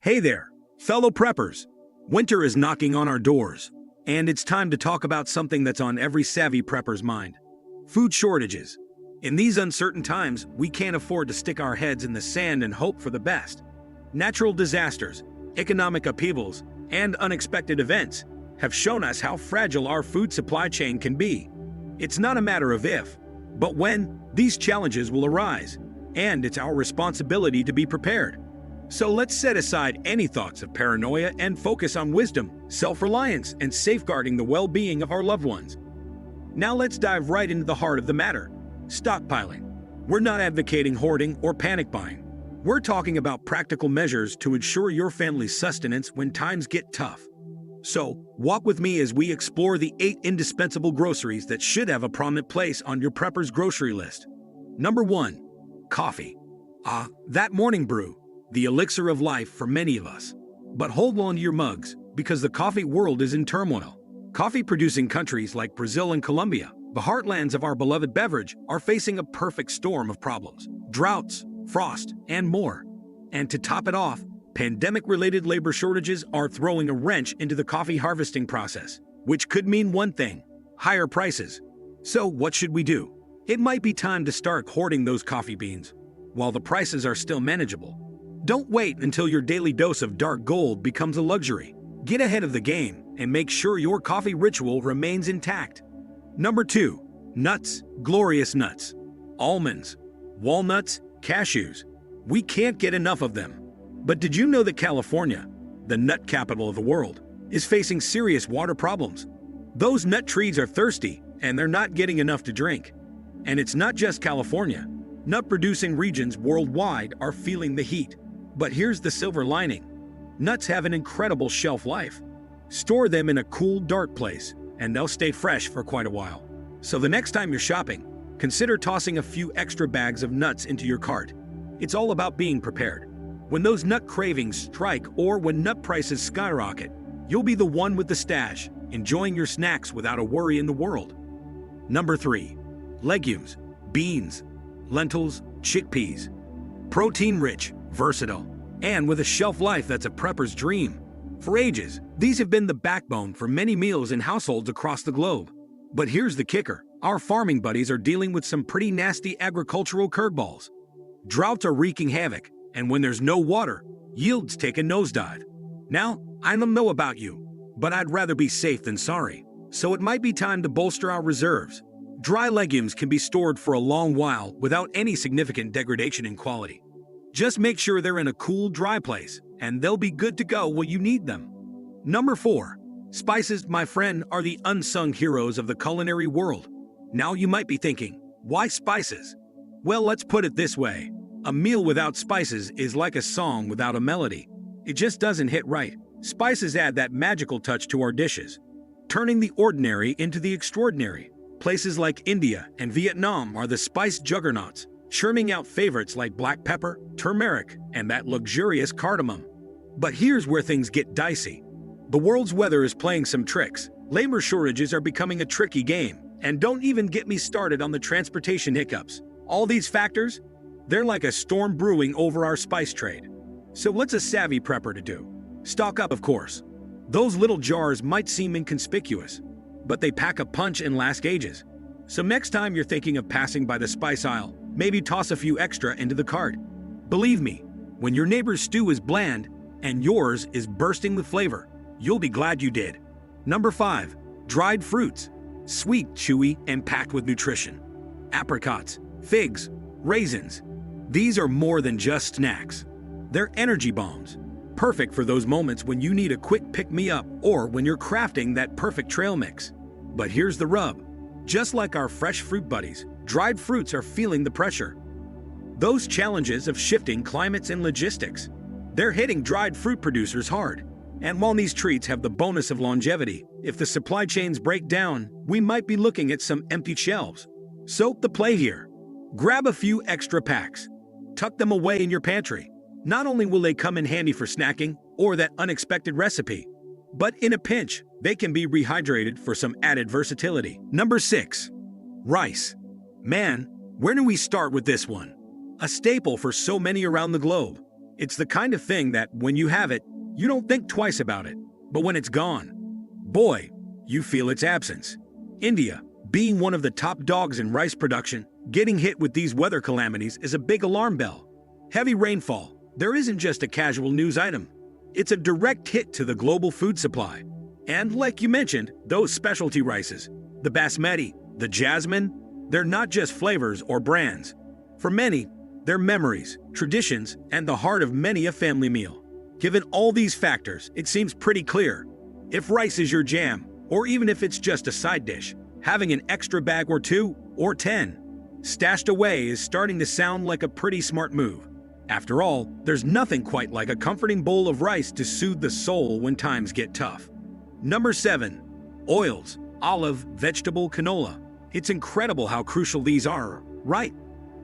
Hey there, fellow preppers. Winter is knocking on our doors, and it's time to talk about something that's on every savvy prepper's mind: food shortages. In these uncertain times, we can't afford to stick our heads in the sand and hope for the best. Natural disasters, economic upheavals, and unexpected events have shown us how fragile our food supply chain can be. It's not a matter of if, but when these challenges will arise, and it's our responsibility to be prepared. So let's set aside any thoughts of paranoia and focus on wisdom, self-reliance, and safeguarding the well-being of our loved ones. Now let's dive right into the heart of the matter: stockpiling. We're not advocating hoarding or panic buying. We're talking about practical measures to ensure your family's sustenance when times get tough. So, walk with me as we explore the 8 indispensable groceries that should have a prominent place on your prepper's grocery list. Number 1. Coffee. That morning brew, the elixir of life for many of us. But hold on to your mugs, because the coffee world is in turmoil. Coffee-producing countries like Brazil and Colombia, the heartlands of our beloved beverage, are facing a perfect storm of problems: droughts, frost, and more. And to top it off, pandemic-related labor shortages are throwing a wrench into the coffee harvesting process, which could mean one thing: higher prices. So what should we do? It might be time to start hoarding those coffee beans, while the prices are still manageable. Don't wait until your daily dose of dark gold becomes a luxury. Get ahead of the game and make sure your coffee ritual remains intact. Number 2. Nuts. Glorious nuts. Almonds, walnuts, cashews. We can't get enough of them. But did you know that California, the nut capital of the world, is facing serious water problems? Those nut trees are thirsty, and they're not getting enough to drink. And it's not just California. Nut-producing regions worldwide are feeling the heat. But here's the silver lining: nuts have an incredible shelf life. Store them in a cool, dark place, and they'll stay fresh for quite a while. So the next time you're shopping, consider tossing a few extra bags of nuts into your cart. It's all about being prepared. When those nut cravings strike, or when nut prices skyrocket, you'll be the one with the stash, enjoying your snacks without a worry in the world. Number 3. Legumes. Beans, lentils, chickpeas. Protein-rich, versatile, and with a shelf life that's a prepper's dream. For ages, these have been the backbone for many meals in households across the globe. But here's the kicker: our farming buddies are dealing with some pretty nasty agricultural curveballs. Droughts are wreaking havoc, and when there's no water, yields take a nosedive. Now, I don't know about you, but I'd rather be safe than sorry. So it might be time to bolster our reserves. Dry legumes can be stored for a long while without any significant degradation in quality. Just make sure they're in a cool, dry place, and they'll be good to go when you need them. Number 4. Spices, my friend, are the unsung heroes of the culinary world. Now you might be thinking, why spices? Well, let's put it this way: a meal without spices is like a song without a melody. It just doesn't hit right. Spices add that magical touch to our dishes, turning the ordinary into the extraordinary. Places like India and Vietnam are the spice juggernauts, churning out favorites like black pepper, turmeric, and that luxurious cardamom. But here's where things get dicey. The world's weather is playing some tricks. Labor shortages are becoming a tricky game. And don't even get me started on the transportation hiccups. All these factors, they're like a storm brewing over our spice trade. So what's a savvy prepper to do? Stock up, of course. Those little jars might seem inconspicuous, but they pack a punch and last ages. So next time you're thinking of passing by the spice aisle, maybe toss a few extra into the cart. Believe me, when your neighbor's stew is bland and yours is bursting with flavor, you'll be glad you did. Number 5. Dried fruits. Sweet, chewy, and packed with nutrition. Apricots, figs, raisins. These are more than just snacks. They're energy bombs, perfect for those moments when you need a quick pick-me-up or when you're crafting that perfect trail mix. But here's the rub. Just like our fresh fruit buddies, dried fruits are feeling the pressure. Those challenges of shifting climates and logistics, they're hitting dried fruit producers hard. And while these treats have the bonus of longevity, if the supply chains break down, we might be looking at some empty shelves. So the play here: grab a few extra packs. Tuck them away in your pantry. Not only will they come in handy for snacking or that unexpected recipe, but in a pinch, they can be rehydrated for some added versatility. Number 6. Rice. Man, where do we start with this one? A staple for so many around the globe. It's the kind of thing that, when you have it, you don't think twice about it. But when it's gone, boy, you feel its absence. India, being one of the top dogs in rice production, getting hit with these weather calamities is a big alarm bell. Heavy rainfall, there isn't just a casual news item. It's a direct hit to the global food supply. And like you mentioned, those specialty rices, the basmati, the jasmine, they're not just flavors or brands. For many, they're memories, traditions, and the heart of many a family meal. Given all these factors, it seems pretty clear. If rice is your jam, or even if it's just a side dish, having an extra bag or 2 or 10 stashed away is starting to sound like a pretty smart move. After all, there's nothing quite like a comforting bowl of rice to soothe the soul when times get tough. Number 7. Oils, olive, vegetable, canola. It's incredible how crucial these are, right?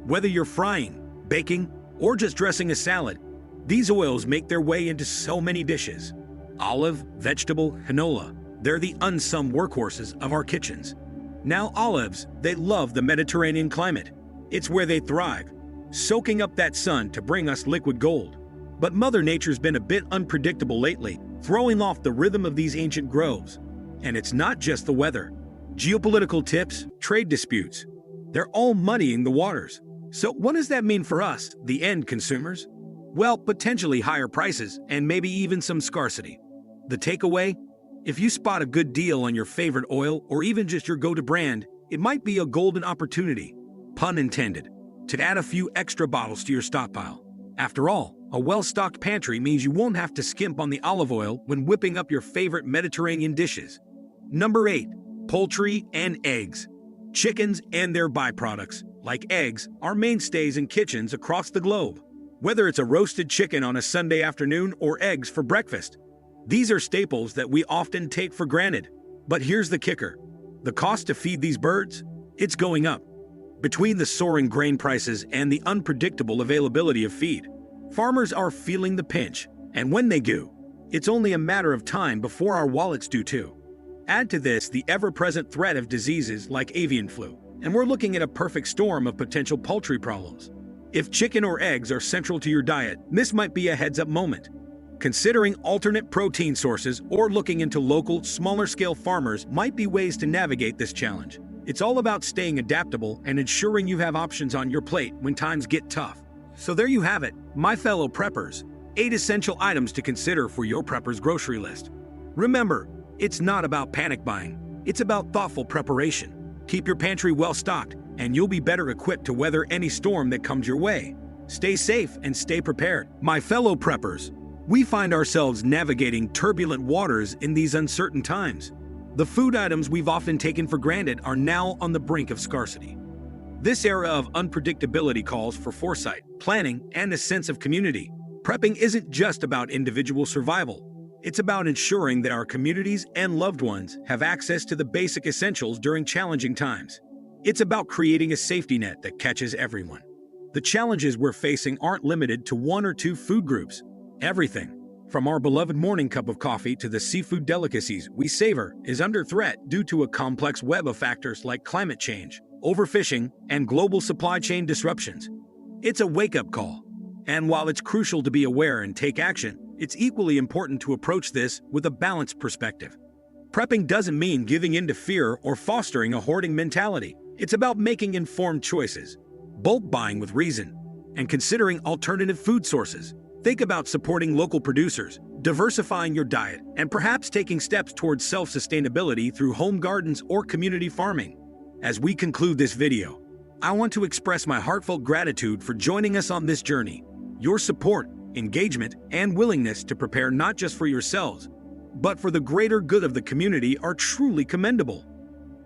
Whether you're frying, baking, or just dressing a salad, these oils make their way into so many dishes. Olive, vegetable, canola, they're the unsung workhorses of our kitchens. Now olives, they love the Mediterranean climate. It's where they thrive, soaking up that sun to bring us liquid gold. But Mother Nature's been a bit unpredictable lately, throwing off the rhythm of these ancient groves. And it's not just the weather. Geopolitical tips, trade disputes, they're all muddying the waters. So what does that mean for us, the end consumers? Well, potentially higher prices and maybe even some scarcity. The takeaway? If you spot a good deal on your favorite oil or even just your go-to brand, it might be a golden opportunity, pun intended, to add a few extra bottles to your stockpile. After all, a well-stocked pantry means you won't have to skimp on the olive oil when whipping up your favorite Mediterranean dishes. Number 8. Poultry and eggs. Chickens and their byproducts, like eggs, are mainstays in kitchens across the globe. Whether it's a roasted chicken on a Sunday afternoon or eggs for breakfast, these are staples that we often take for granted. But here's the kicker. The cost to feed these birds? It's going up. Between the soaring grain prices and the unpredictable availability of feed, farmers are feeling the pinch, and when they do, it's only a matter of time before our wallets do too. Add to this the ever-present threat of diseases like avian flu, and we're looking at a perfect storm of potential poultry problems. If chicken or eggs are central to your diet, this might be a heads-up moment. Considering alternate protein sources or looking into local, smaller-scale farmers might be ways to navigate this challenge. It's all about staying adaptable and ensuring you have options on your plate when times get tough. So there you have it, my fellow preppers. 8 essential items to consider for your prepper's grocery list. Remember, it's not about panic buying. It's about thoughtful preparation. Keep your pantry well stocked, and you'll be better equipped to weather any storm that comes your way. Stay safe and stay prepared. My fellow preppers, we find ourselves navigating turbulent waters in these uncertain times. The food items we've often taken for granted are now on the brink of scarcity. This era of unpredictability calls for foresight, planning, and a sense of community. Prepping isn't just about individual survival. It's about ensuring that our communities and loved ones have access to the basic essentials during challenging times. It's about creating a safety net that catches everyone. The challenges we're facing aren't limited to 1 or 2 food groups. Everything, from our beloved morning cup of coffee to the seafood delicacies we savor, is under threat due to a complex web of factors like climate change, overfishing, and global supply chain disruptions. It's a wake-up call. And while it's crucial to be aware and take action, it's equally important to approach this with a balanced perspective. Prepping doesn't mean giving in to fear or fostering a hoarding mentality. It's about making informed choices, bulk buying with reason, and considering alternative food sources. Think about supporting local producers, diversifying your diet, and perhaps taking steps towards self-sustainability through home gardens or community farming. As we conclude this video, I want to express my heartfelt gratitude for joining us on this journey. Your support, engagement, and willingness to prepare not just for yourselves, but for the greater good of the community are truly commendable.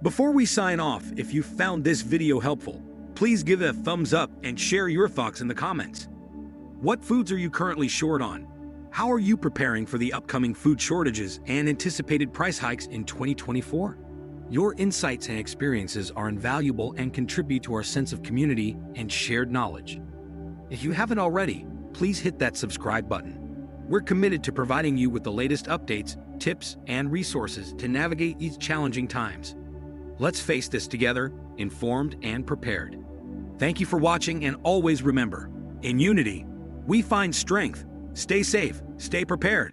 Before we sign off, if you found this video helpful, please give it a thumbs up and share your thoughts in the comments. What foods are you currently short on? How are you preparing for the upcoming food shortages and anticipated price hikes in 2024? Your insights and experiences are invaluable and contribute to our sense of community and shared knowledge. If you haven't already, please hit that subscribe button. We're committed to providing you with the latest updates, tips, and resources to navigate these challenging times. Let's face this together, informed and prepared. Thank you for watching, and always remember, in unity, we find strength. Stay safe, stay prepared.